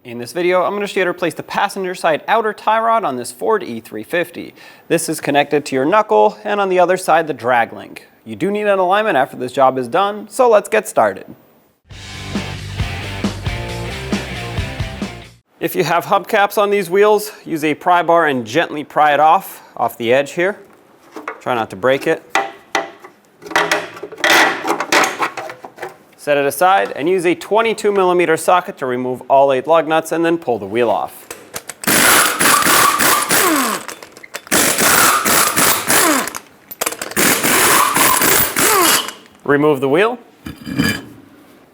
In this video, I'm going to show you how to replace the passenger side outer tie rod on this Ford E-350. This is connected to your knuckle, and on the other side, the drag link. You do need an alignment after this job is done, so let's get started. If you have hubcaps on these wheels, use a pry bar and gently pry it off the edge here. Try not to break it. Set it aside and use a 22mm socket to remove all 8 lug nuts and then pull the wheel off. Remove the wheel.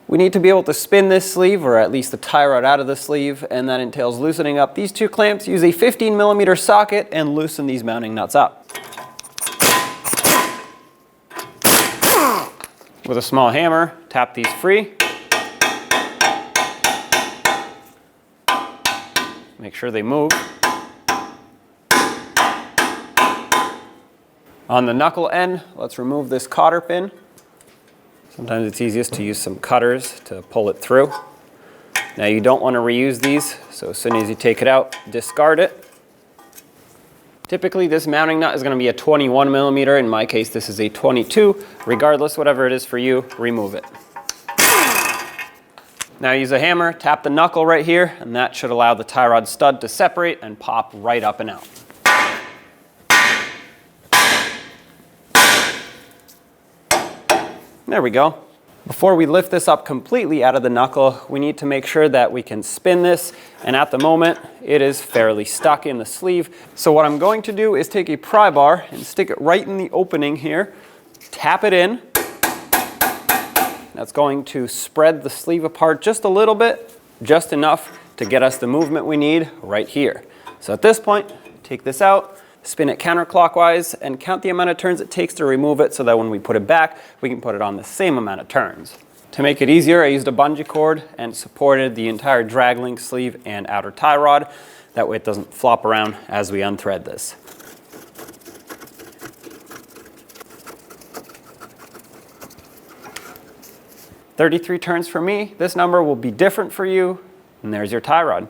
We need to be able to spin this sleeve, or at least the tie rod out of the sleeve, and that entails loosening up these 2 clamps. Use a 15mm socket and loosen these mounting nuts up. With a small hammer, tap these free. Make sure they move. On the knuckle end, let's remove this cotter pin. Sometimes it's easiest to use some cutters to pull it through. Now you don't want to reuse these, so as soon as you take it out, discard it. Typically this mounting nut is going to be a 21mm. In my case, this is a 22. Regardless, whatever it is for you, remove it. Now use a hammer, tap the knuckle right here, and that should allow the tie rod stud to separate and pop right up and out. There we go. Before we lift this up completely out of the knuckle, we need to make sure that we can spin this, and at the moment it is fairly stuck in the sleeve. So what I'm going to do is take a pry bar and stick it right in the opening here, tap it in. That's going to spread the sleeve apart just a little bit, just enough to get us the movement we need right here. So at this point, take this out, spin it counterclockwise, and count the amount of turns it takes to remove it so that when we put it back, we can put it on the same amount of turns. To make it easier, I used a bungee cord and supported the entire drag link sleeve and outer tie rod. That way it doesn't flop around as we unthread this. "33 turns for me. This number will be different for you, and there's your tie rod.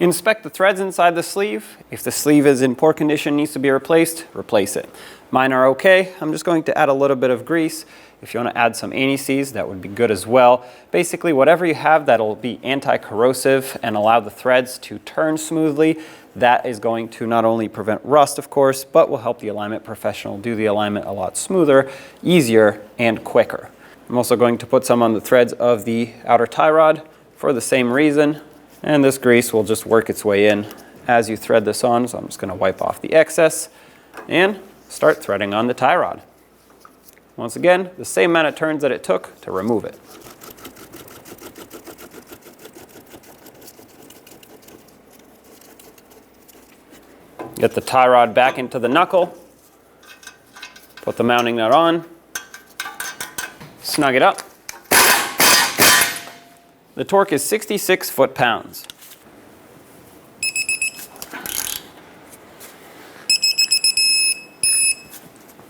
Inspect the threads inside the sleeve. If the sleeve is in poor condition, needs to be replaced, replace it. Mine are okay. I'm just going to add a little bit of grease. If you want to add some anti-seize, that would be good as well. Basically, whatever you have that'll be anti-corrosive and allow the threads to turn smoothly, that is going to not only prevent rust, of course, but will help the alignment professional do the alignment a lot smoother, easier, and quicker. I'm also going to put some on the threads of the outer tie rod for the same reason. And this grease will just work its way in as you thread this on. So I'm just going to wipe off the excess and start threading on the tie rod. Once again, the same amount of turns that it took to remove it. Get the tie rod back into the knuckle. Put the mounting nut on. Snug it up. The torque is 66 foot-pounds.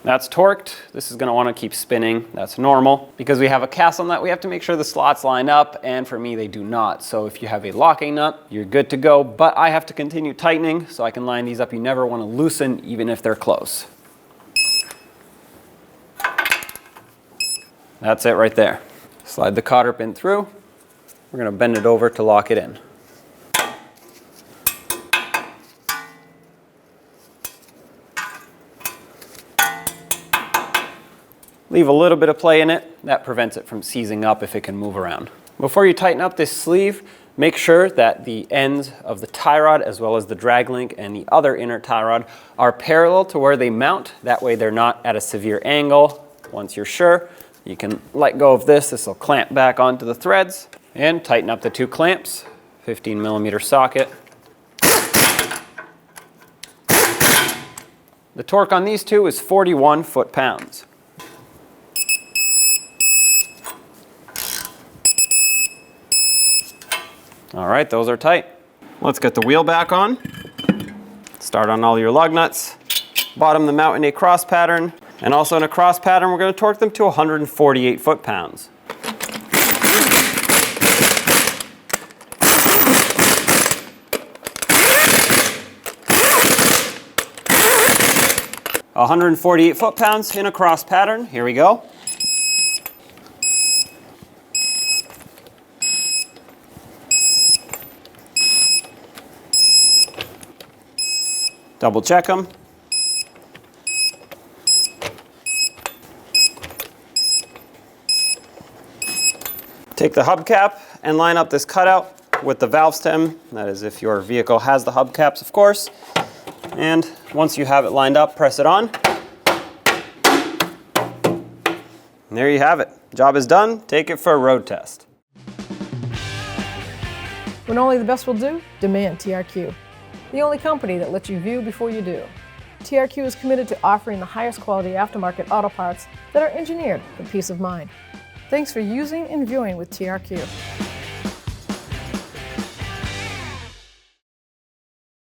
That's torqued. This is going to want to keep spinning. That's normal. Because we have a castle nut, we have to make sure the slots line up, and for me they do not. So if you have a locking nut, you're good to go, but I have to continue tightening so I can line these up. You never want to loosen even if they're close. That's it right there. Slide the cotter pin through. We're going to bend it over to lock it in. Leave a little bit of play in it. That prevents it from seizing up if it can move around. Before you tighten up this sleeve, make sure that the ends of the tie rod as well as the drag link and the other inner tie rod are parallel to where they mount. That way they're not at a severe angle. Once you're sure, you can let go of this. This will clamp back onto the threads. And tighten up the 2 clamps, 15mm socket. The torque on these 2 is 41 foot-pounds. All right, those are tight. Let's get the wheel back on. Start on all your lug nuts. Bottom them out in a cross pattern. And also in a cross pattern, we're going to torque them to 148 foot-pounds. 148 foot-pounds in a cross pattern. Here we go. Double check them. Take the hubcap and line up this cutout with the valve stem. That is if your vehicle has the hubcaps, of course. And once you have it lined up, press it on. And there you have it. Job is done. Take it for a road test. When only the best will do, demand TRQ. The only company that lets you view before you do. TRQ is committed to offering the highest quality aftermarket auto parts that are engineered for peace of mind. Thanks for using and viewing with TRQ.